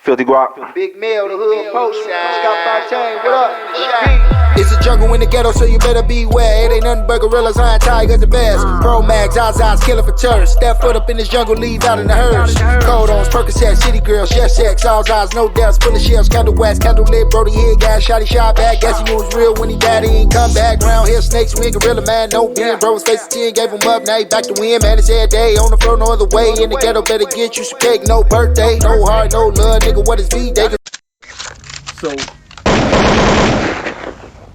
Filthy guap. Big Mel, the hood post. Scott Fontaine, what up? It's a jungle in the ghetto, so you better beware. It ain't nothing but gorillas, iron tigers, the best. Pro Mags, Zazas, killing for tourists. Step foot up in this jungle, leave out in the hearse. Cold on Percocet, city girls, yes, sex, all eyes, no deaths, full of shells, candle wax, candle lit, Brody hit, gas, shotty shot back. Guess he knew it was real when he died, he ain't come back. Round here, snakes, win, gorilla man, no being. Bro was facing 10, gave him up, now he back to win. Man, it's every day, on the floor, no other way. In the ghetto, better get you some cake, no birthday, no heart, no love, nigga, what is V-Day? So,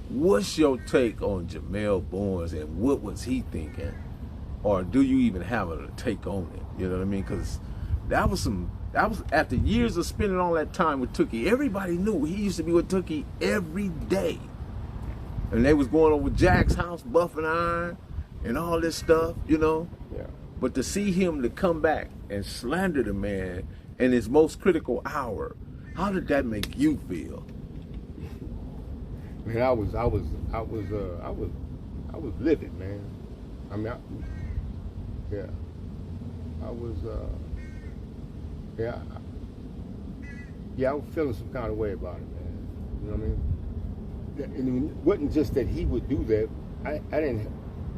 what's your take on Jamel Barnes and what was he thinking? Or do you even have a take on it? You know what I mean? Because that was after years of spending all that time with Tookie. Everybody knew he used to be with Tookie every day. And they was going over Jack's house, buffing iron, and all this stuff, you know? Yeah. But to see him to come back and slander the man in his most critical hour, how did that make you feel? Man, I was livid, man. I mean, I was feeling some kind of way about it, man. You know what I mean? And it wasn't just that he would do that. I didn't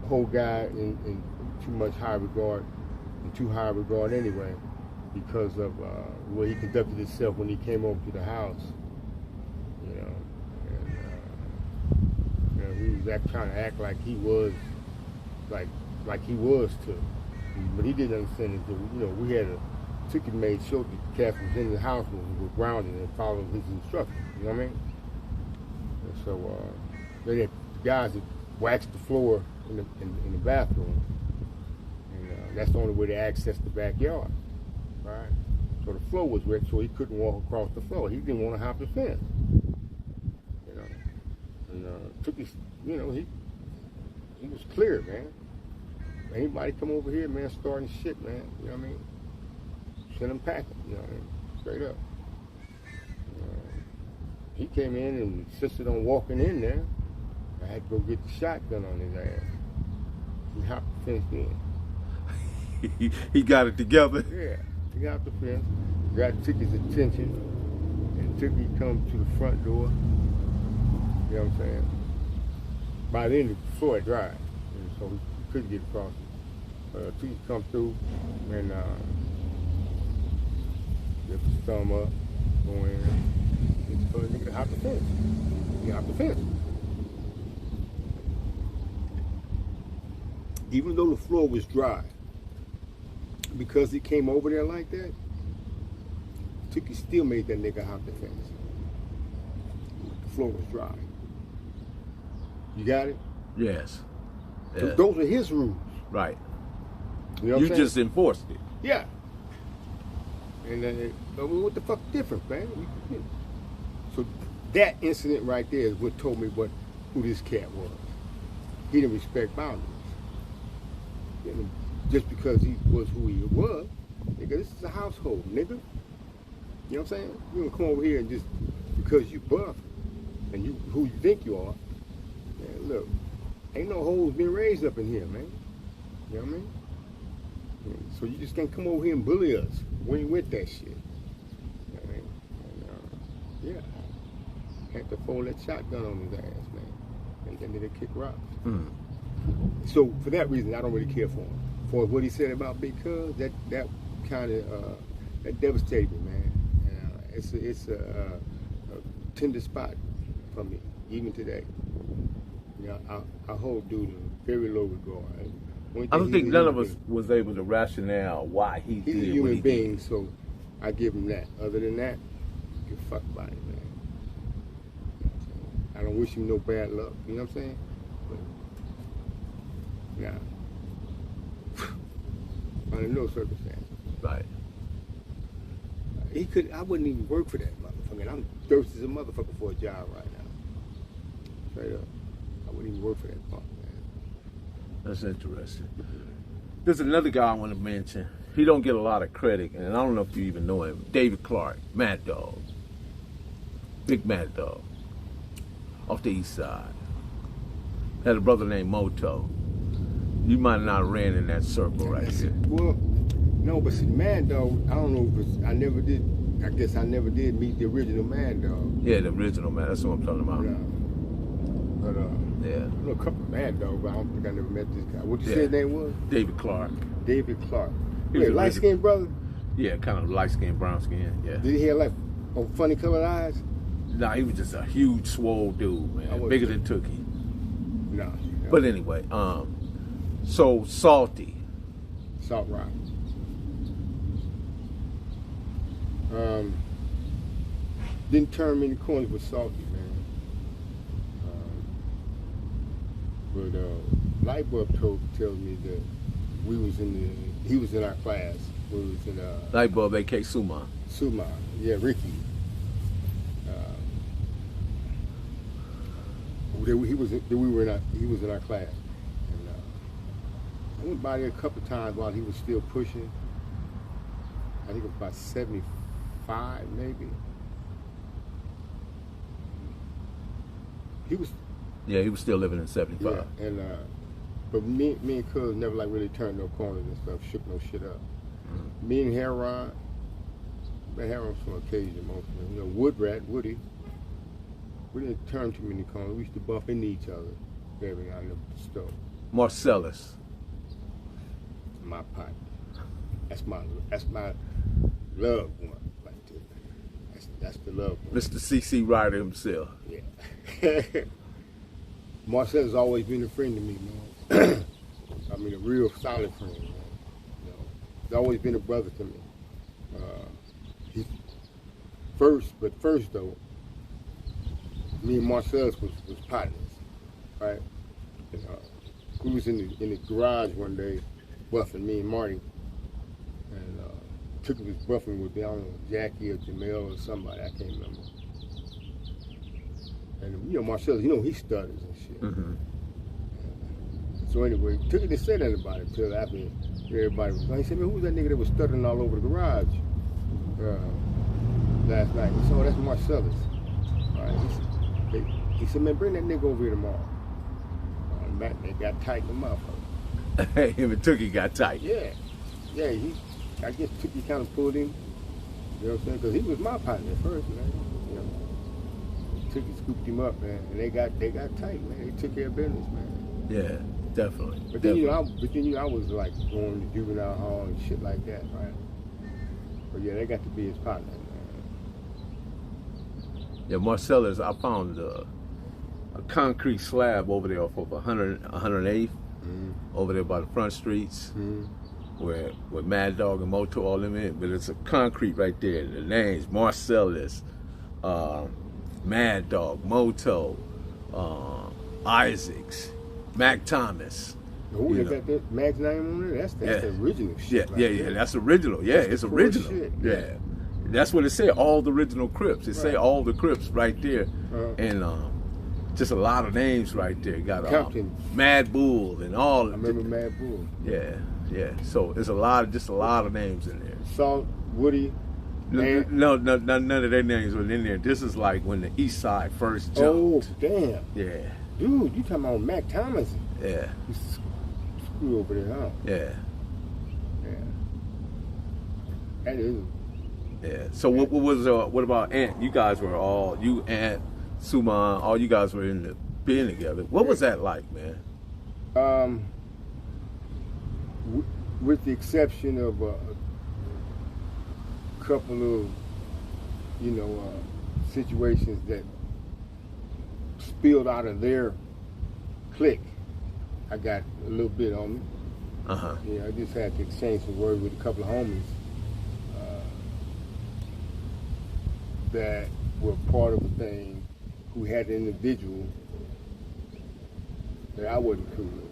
hold guy in too much high regard, in too high regard anyway, because of the way he conducted himself when he came over to the house. You know. He was trying to act like he was, like he was too. But he didn't understand it. You know, we had Tookie made sure the cat was in the house when we were grounded and followed his instructions. You know what I mean? And so they had guys that waxed the floor in the bathroom, and that's the only way to access the backyard, right? So the floor was wet, so he couldn't walk across the floor. He didn't want to hop the fence. Tookie, you know, he was clear, man. Anybody come over here, man, starting shit, man, you know what I mean? Send him packing, you know what I mean? Straight up. He came in and insisted on walking in there. I had to go get the shotgun on his ass. He hopped the fence in. He got it together. Yeah, he got the fence, got Tookie's attention, and Tookie come to the front door. You know what I'm saying? By then the floor had dried, and so we couldn't get across. Tookie come through and lift his thumb up, go in, and told the nigga to hop the fence. He hopped the fence. Even though the floor was dry, because he came over there like that, Tookie still made that nigga hop the fence. The floor was dry. You got it? Yes. So those are his rules. Right. You know what I'm saying? Just enforced it. Yeah. And what the fuck different, man? So that incident right there is what told me who this cat was. He didn't respect boundaries. Just because he was who he was, nigga, this is a household, nigga. You know what I'm saying? You don't come over here and just because you buff and you who you think you are. Man, look, ain't no hoes being raised up in here, man. You know what I mean? So you just can't come over here and bully us. We ain't with that shit. You know what I mean? And, yeah. Had to fold that shotgun on his ass, man. And then they kick rocks. Mm. So for that reason, I don't really care for him. For what he said about Big Cuz, that kind of that devastated me, man. It's a tender spot for me, even today. You know, I hold dude in very low regard. I don't think none of us was able to rationale why he did what he did. He's a human being, so I give him that. Other than that, give a fuck about it, man. I don't wish him no bad luck. You know what I'm saying? But, nah. Under no circumstances. Right. I wouldn't even work for that motherfucker. I'm thirsty as a motherfucker for a job right now. Straight up. I wouldn't even work for that punk, man. That's interesting. There's another guy I want to mention. He don't get a lot of credit, and I don't know if you even know him. David Clark, Mad Dog. Big Mad Dog. Off the east side. Had a brother named Moto. You might not have ran in that circle right there. Well, no, but see, Mad Dog, I don't know if I never did I guess I never did meet the original Mad Dog. Yeah, the original man. That's what I'm talking about. But Yeah. I know a couple of Mad Dogs, but I don't think I never met this guy. What you said his name was? David Clark. David Clark. He was Wait, light skinned brother? Yeah, kind of light skin, brown skin. Yeah. Did he have like funny colored eyes? Nah, he was just a huge, swole dude, man. Bigger than Tookie. No. But anyway, so Salty. Salt Rock. Didn't turn many corners with Salty, man. But Lightbulb tells me that he was in our class. We was in Lightbulb, A.K. Suma. Suma, yeah, Ricky. He was in our class. And I went by there a couple of times while he was still pushing. I think it was about 75, maybe. He was still living in 75. Yeah, and but me and Cuz never like really turned no corners and stuff, shook no shit up. Mm-hmm. Me and Heron on occasion mostly. You know, Woody. We didn't turn too many corners. We used to bump into each other every now and then at the store. Marcellus. My partner. That's my loved one right there. That's the loved one. Mr. C.C. Ryder himself. Yeah. Marcel has always been a friend to me, man. I mean, a real solid friend, man. You know, he's always been a brother to me. First though, me and Marcel was partners, right? We was in the garage one day, buffing, me and Marty, and Tookie was buffing with, I don't know, Jackie or Jamel or somebody, I can't remember. And you know, Marcel, you know, he stutters and shit. Mm-hmm. So anyway, Tookie didn't say nothing about it until after everybody was gone. He said, man, who's that nigga that was stuttering all over the garage last night? He said, oh, that's Marcellus. All right. He said, man, bring that nigga over here tomorrow. They got tight in the motherfucker. Him and Tookie got tight. Yeah. Yeah, I guess Tookie kind of pulled him. You know what I'm saying? Because he was my partner at first, man. You know. Tookie scooped him up, man, and they got tight, man. They took care of business, man. Yeah, definitely. But then you know, I was like going to juvenile hall and shit like that, right? But yeah, they got to be his partner, man. Yeah, Marcellus, I found a concrete slab over there off of 108th, mm-hmm. over there by the front streets, mm-hmm. where Mad Dog and Moto all them in. But it's a concrete right there. The names Marcellus, Mad Dog, Moto, Isaacs, Mac Thomas. Oh, they got that Mac's name on there? That's the original shit. Yeah, that's original. Yeah, it's original. Shit. Yeah. That's what it said, all the original Crips. It say all the Crips right there. And just a lot of names right there. Got Mad Bull and all. I remember Mad Bull. Yeah. So there's a lot of names in there. Salt, Woody. No, none of their names were in there. This is like when the East Side first jumped. Oh, damn. Yeah. Dude, you talking about Mac Thomas? Yeah. You screw over there, huh? Yeah. That is. Yeah. So what about Ant? You guys were you, Ant, Suman, all you guys were in the band together. What was that like, man? With the exception of a couple of, situations that spilled out of their clique, I got a little bit on me. Yeah, I just had to exchange some words with a couple of homies that were part of a thing who had an individual that I wasn't cool with.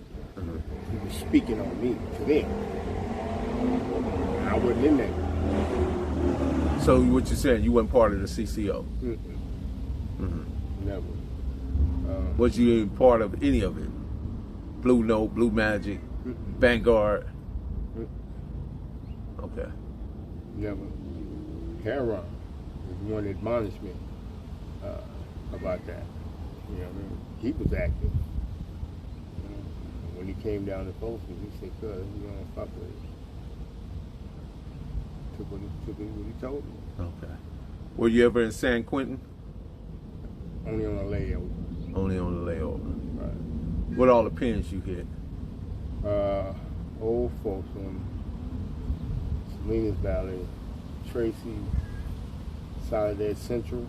He was speaking on me to them. And I wasn't in that. So what you saying, you weren't part of the CCO? Never. Was you even part of any of it? Blue Note, Blue Magic, Vanguard? Okay. Never. Heron was the one that admonished me about that. You know what I mean? He was active. When he came down to Folsom, he said, "Cuz, you don't fuck with it." Took what he told me. Okay. Were you ever in San Quentin? Only on a layover. Only on the layover. Right. What all the pins you hit? Old folks on Salinas Valley, Tracy, Soledad Central.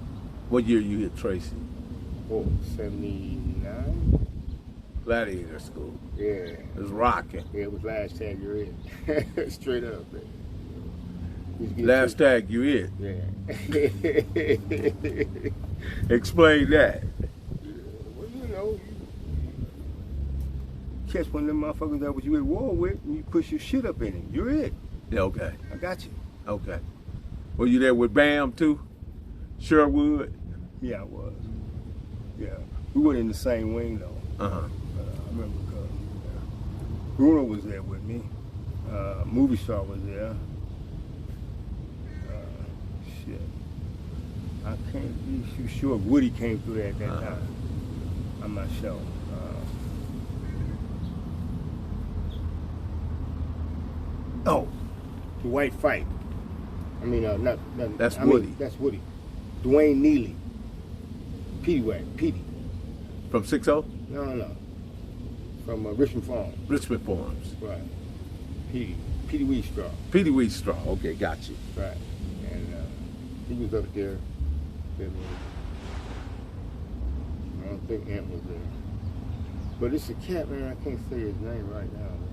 What year you hit Tracy? 79? Gladiator School. Yeah. It was rocking. Yeah, it was last tag you're in. Straight up, man. Last tag you in. Yeah. Explain that. Well, you know, you catch one of them motherfuckers that was you at war with, and you push your shit up in it. You're it. Yeah, okay. I got you. Okay. Were you there with Bam too? Sherwood? Yeah, I was. Yeah. We weren't in the same wing though. Uh-huh. I remember because Bruno was there with me. Movie Star was there. Shit. I can't be too sure. Woody came through there at that time. I'm not sure. Oh, the White Fight. I mean, not That's I Woody. Mean, that's Woody. Dwayne Neely. Petey. From 6-0? No. From Richmond Farms. Richmond Farms. Right. Petey Wheatstraw. Petey Wheatstraw. Okay, got you. Right. And he was up there. I don't think Ant was there. But it's a cat, man. I can't say his name right now. Man.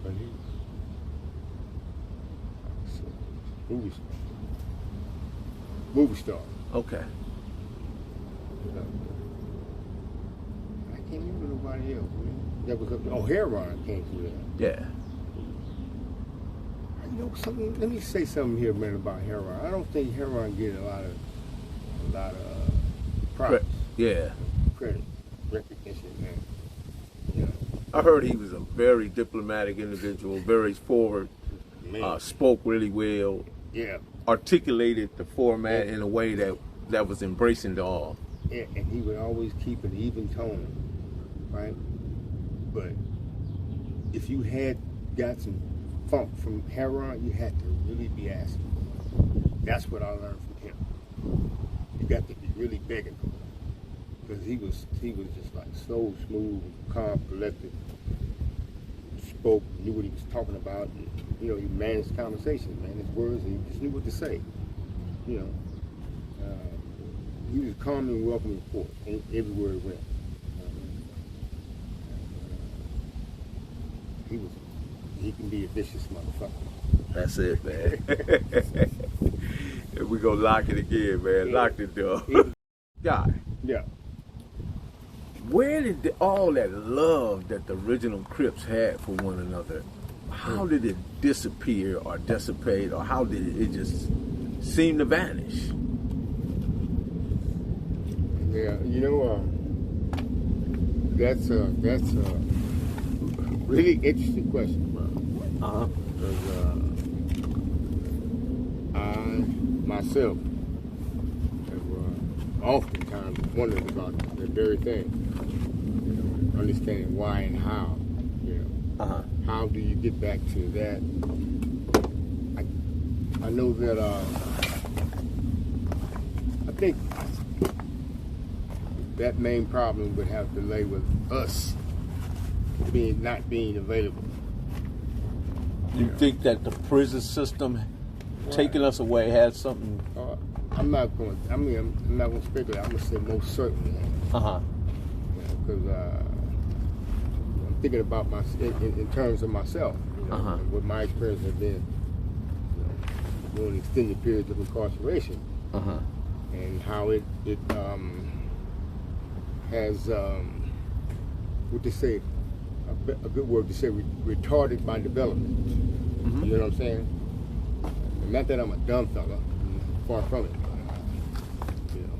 But he movie star. Okay. I can't remember nobody else, man. That was up there. Oh, Heron came through there. Yeah. You know something? Let me say something here, man, about Heron. I don't think Heron get a lot of props. Yeah. Credit, recognition, man. Yeah. I heard he was a very diplomatic individual, very forward, spoke really well, Yeah. articulated the format in a way that was embracing to all. Yeah, and he would always keep an even tone, right? But if you had got some funk from Heron, you had to really be asking. That's what I learned from him. You got to be really begging for it. Because he was just like so smooth, calm, collected, spoke, knew what he was talking about, and, you know, he managed conversations, man, his words, and he just knew what to say, you know. He was calm and welcoming for it, everywhere he went. He can be a vicious motherfucker. That's it, man. We're going to lock it again, man. Yeah. Lock the door. Guy. Yeah. Where did all that love that the original Crips had for one another, how did it disappear or dissipate, or how did it just seem to vanish? Yeah, you know, that's a really interesting question, bro. Because I myself have oftentimes wondered about that very thing. You know, understanding why and how. You know, how do you get back to that? I know that I think that main problem would have to lay with us not being available. You think that the prison system taking us away had something? I'm not going to speculate. I'm going to say most certainly. Uh-huh. Because I'm thinking about in terms of myself, you know, and what my experience has been, you know, during extended periods of incarceration, and how it has what they say, a good word to say, retarded my development. You know what I'm saying? And not that I'm a dumb fella, far from it. You know.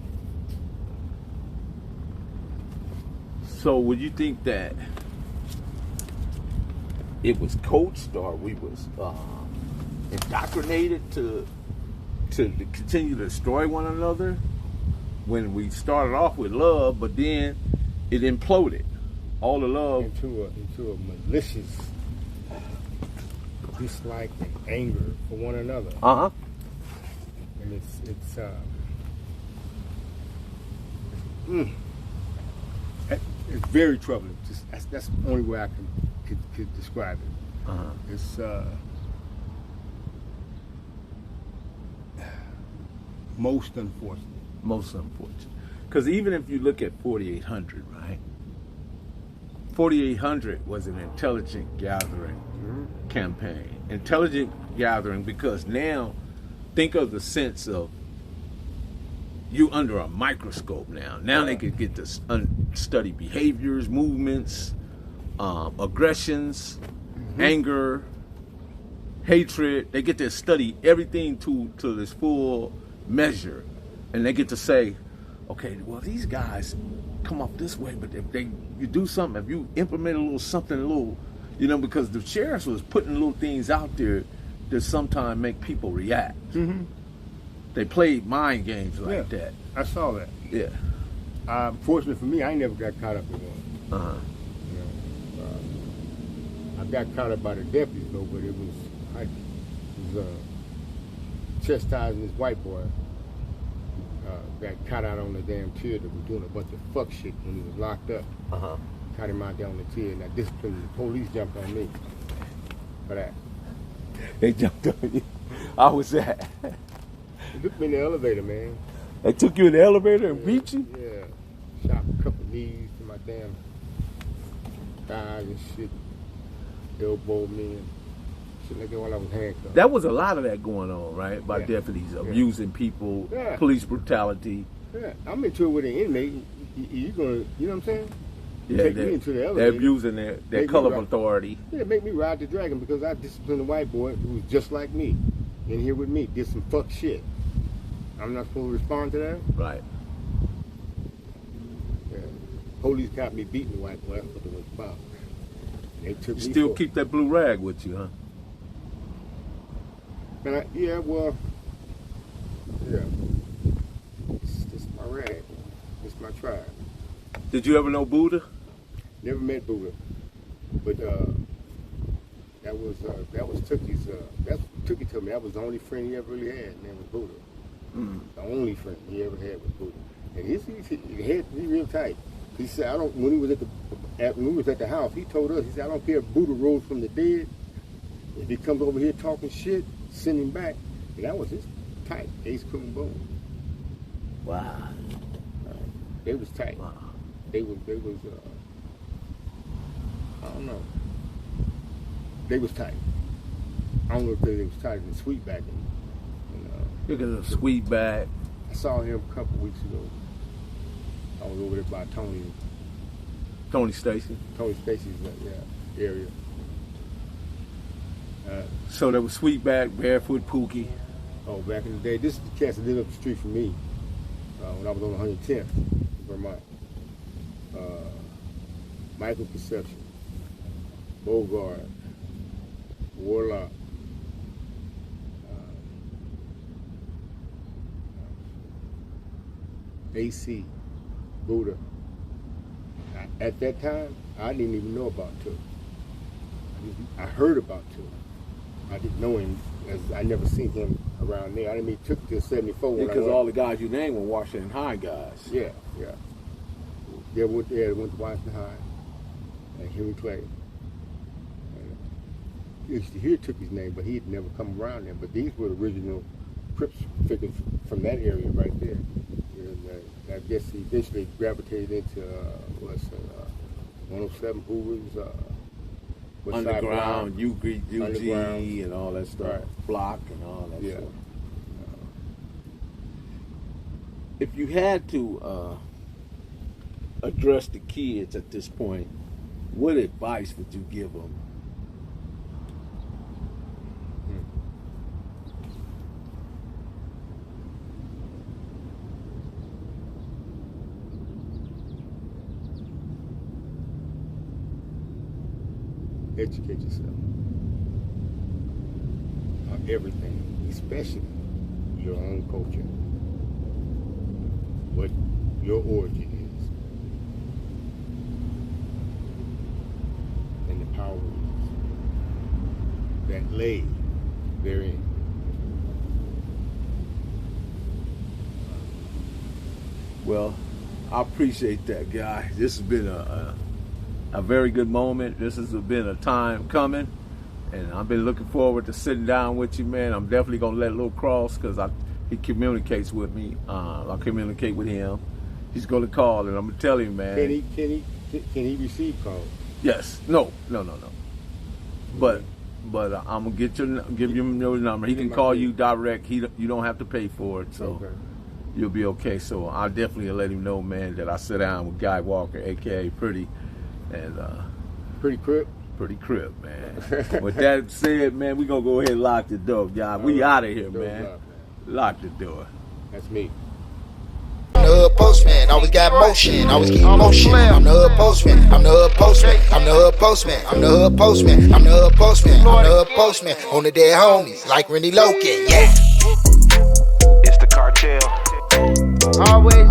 So would you think that it was coached, or we was indoctrinated to continue to destroy one another? When we started off with love, but then it imploded. All the love into a malicious dislike and anger for one another. And it's very troubling. That's the only way I could describe it. It's most unfortunate. Most unfortunate. Because even if you look at 4800, right? 4800 was an intelligent gathering campaign. Intelligent gathering because now, think of the sense of you under a microscope now. Now they could get to study behaviors, movements, aggressions, anger, hatred. They get to study everything to this full measure. And they get to say, okay, well, these guys come off this way, but if you do something, if you implement a little something, a little, because the sheriffs was putting little things out there that sometimes make people react. They played mind games like that. I saw that. Yeah. Fortunately for me, I never got caught up in one. I got caught up by the deputies though, but it was chastising this white boy. Got caught out on the damn tier that was doing a bunch of fuck shit when he was locked up. Caught him out there on the tier, and I disciplined the police jumped on me for that. They jumped on you. How was that? They took me in the elevator, man. They took you in the elevator and beat you? Yeah. Shot a couple knees to my damn thighs and shit. Elbowed me and shit like that while I was handcuffed. That was a lot of that going on, right? By deputies abusing people, police brutality. Yeah, I'm into it with an inmate. You gonna, you know what I'm saying? Yeah, take me into the elevator. They're abusing their color of authority. Yeah, make me ride the dragon because I disciplined a white boy who was just like me. In here with me, did some fuck shit. I'm not supposed to respond to that? Right. Yeah. Police got me beating the white boy. That's what it was about. They took me Still keep that blue rag with you, huh? Yeah. It's my rag. It's my tribe. Did you ever know Buddha? Never met Buddha, but that was Tookie's. That's Tookie told me that was the only friend he ever really had. His name was Buddha. The only friend he ever had was Buddha, and he had me real tight. He said, "I don't." When he was when we was at the house, he told us, he said, "I don't care if Buddha rose from the dead. If he comes over here talking shit, send him back." And that was his tight. Ace Coon Boom. Wow. They was tight. Wow. They was. I don't know. They was tight. I don't know if they was tighter than Sweetback. Look at the Sweetback. I saw him a couple weeks ago. I was over there by Tony Stacy's area. So there was Sweetback, Barefoot Pookie. Oh, back in the day, this is the cats that lived up the street from me when I was on 110th, Vermont. Michael Perception, Bogart, Warlock, AC, Buddha. At that time, I didn't even know about Took. I heard about Took. I didn't know him, as I never seen him around there. I didn't meet Took till 74. Because all the guys you named were Washington High guys. Yeah. They went to Washington High. And Henry Clay. You used to hear Tookie's name, but he'd never come around there. But these were the original Crips figures from that area right there. I guess he eventually gravitated into 107 Hoovers, Underground, UG, and all that stuff. Right. Block and all that stuff. If you had to address the kids at this point, what advice would you give them? Educate yourself on everything, especially your own culture, what your origin is, and the power it is. that lay therein. Well, I appreciate that, guy. This has been a very good moment. This has been a time coming, and I've been looking forward to sitting down with you, man. I'm definitely gonna let Lil Cross, because he communicates with me. I communicate with him. He's gonna call, and I'm gonna tell him, man. Can he receive calls? Yes. No. But I'm gonna give him your number. He can call you direct. You don't have to pay for it, so you'll be okay. So I'll definitely let him know, man, that I sit down with Guy Walker, aka Pretty, and Pretty Crip. Pretty Crip, man. With that said, man, we gonna go ahead and lock the door, y'all. We out of here, man. Lock the door. That's me. I'm the hood postman, always got motion, always keep motion. I'm the hood postman, I'm the hood postman, I'm the hood postman, I'm the hood postman, I'm the hood postman, I'm the hood postman. On the dead homies, like Rennie Loken, yeah. It's the cartel. Always